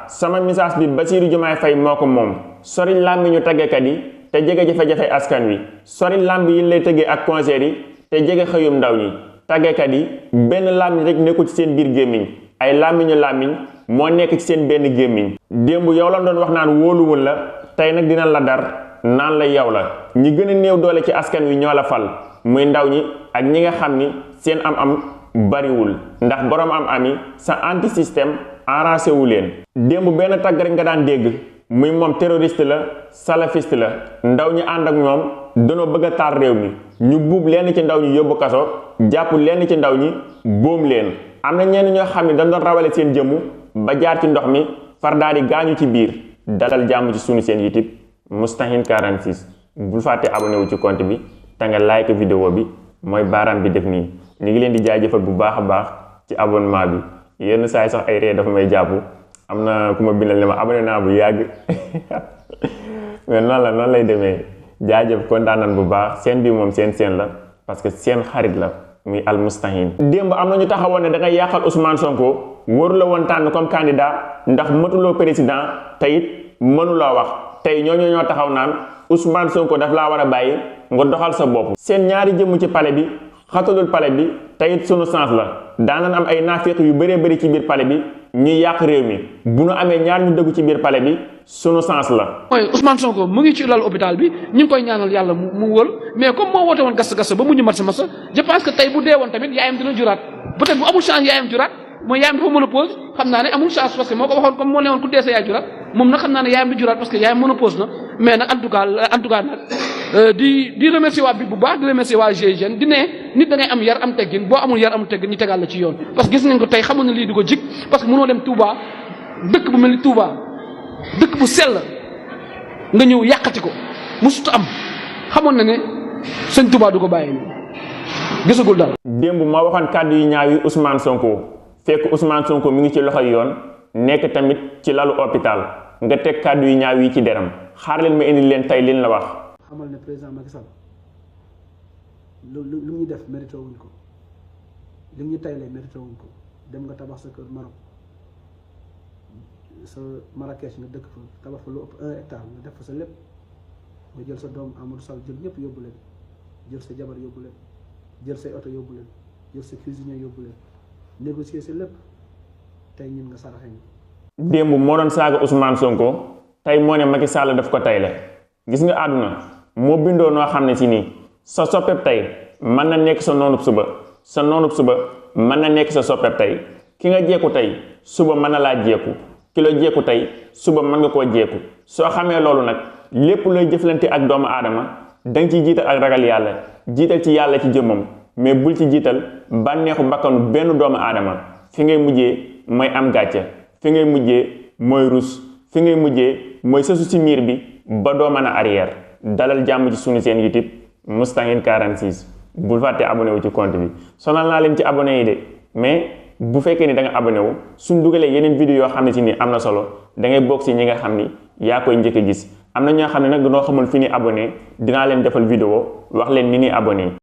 sama message bi Bassirou Diomaye Faye moo ko moom sori làmbi ñu tàggekat yi te jege jafe-jafe askan wi sori làmb yi lay tëggee ak concert yi te jege xëyum ndaw ñi tàggekat yi benn làmmiñ rek nekkul ci seen biir gémmiñ ay làmmiñu làmmiñ moo nekk ci seen benn gémmiñ démb yow la doon wax naan wóoluwul la tey nag dina la dar naan la yow la ñi gën a néew doole ci askan wi ñoo la fal muy ndaw ñi ak ñi nga xam ni seen am-am bariwul ndax borom am-am yi sa anti système arrangé wu leen démb benn tàgg rek nga daan dégg muy moom terroriste la salafiste la ndaw ñi ànd ak ñoom danoo bëgg a taal réew mi ñu buub lenn ci ndaw ñi yóbbu kaso jàpp lenn ci ndaw ñi boom leen am na ñenn ñoo xam ne dañ doon rawale seen jëmm ba jaar ci ndox mi far daal di gaañu ci biir dalal jàmm ci sunu seen YouTube Moustahine 46 bul fàtte abonné wu ci compte bi te nga like vidéo bi mooy baaraam bi def nii ñu ngi leen di jaajëfal bu baax a baax ci abonnement bi yenn saa yi sax ay ree dafa may jàpp am na ku ma bindal ne ma abonné naa bu yàgg mais noonu lay demee jaajëf kontaan nañ bu baax seen bi moom seen la parce que seen xarit la muy Al Moustahine démb am na ñu taxawoon ne da ngay yàqal Ousmane Sonko waru la woon tànn comme candidat ndax matuloo président te it mënuloo wax tey ñoo taxaw naan Ousmane Sonko daf laa war a bàyyi nga doxal sa bopp seen ñaari jëmm ci palais bi xatalul palais bi te it sunu sens la daanan am ay naafeq yu bëree bëri ci biir palais bi ñuy yàq réew mi bu nu amee ñaar ñu dëggu ci biir palais bi sunu sens la. mooy Ousmane Sonko mu ngi ci lal hôpital bi ñu ngi koy ñaanal yàlla mu wël mais comme moo woote woon gas ba mujj mat sa je pense que tey bu dee woon tamit yaayam dina juraat peut-être bu amul chance yaayam juraat mooy yaayam dafa ménopause xam naa ne amul chance parce que moo ko waxoon comme moo ne woon ku dee sa yaay juraat moom nag xam naa ne yaayam di juraat parce que yaayam ménopause na mais nag en tout cas nag di remercier waa bi bu baax di remercier waa GIGN di ne nit da ngay am yar am teggin boo amul yar am teggin ñu tegal la ci yoon parce que gis nañ ko tey xamoon na lii di ko jik parce que mënoo dem Touba dëkk bu mel ni Touba dëkk bu sell nga ñëw yàqati ko musut am xamoon na ne sëñ Touba du ko bàyyi gisagul dara. démb ma waxoon kàddu yu ñaaw yi Ousmane Sonko fekk Ousmane Sonko mi ngi ci loxoy yoon nekk tamit ci lalu hôpital nga teg kàddu yu ñaaw yi ci deram xaar leen ma indi leen tey liñ la wax. xamal ne président Macky Sall lu ñu def mérité wuñ ko li ñu taylee mérité wuñ ko dem nga tabax sa kër Maroc sa Marrakech nga dëkk fa tabax fa lu ëpp 1 hectare nga def fa sa lépp nga jël sa doom Amadou Sall jël ñëpp yóbbu leen jël sa jabar yóbbu leen jël say oto yóbbu leen jël sa cuisinier yóbbu leen négocier sa lépp tey ñun nga saraxe ñu. démb moo doon saaga Ousmane Sonko tey moo ne Macky Sall daf ko tayle gis nga àdduna moo bindoo noo xam ne ci nii sa soppeb tey mën na nekk sa noonub suba sa noonub suba mën na nekk sa soppeb tey ki nga jeeku tey suba mën na laa jeeku ki la jeeku tey suba mën nga koo jeeku soo xamee loolu nag lépp looy jëflante ak doomu aadama danga ciy jiital ak ragal yàlla jiital ci yàlla ci jëmmam mais bul ci jiital bànneexu bakkanu benn doomu aadama fi ngay mujjee mooy am gàcce fi ngay mujjee mooy rus fi ngay mujjee mooy sësu ci miir bi ba doo mën a arrière dalal jàmm ci sunu seen YouTube Moustahine 46 bul fàtte abonné wu ci compte bi sonal naa leen ci abonné yi de mais bu fekkee ni da nga abonné wu suñ dugalee yeneen vidéo yoo xam ne ci ni am na solo da ngay bokk ci ñi nga xam ni yaa koy njëkk a gis am na ñoo xam ne nag dañoo xamul fi ni abonné dinaa leen defal vidéo wax leen ni ni abonné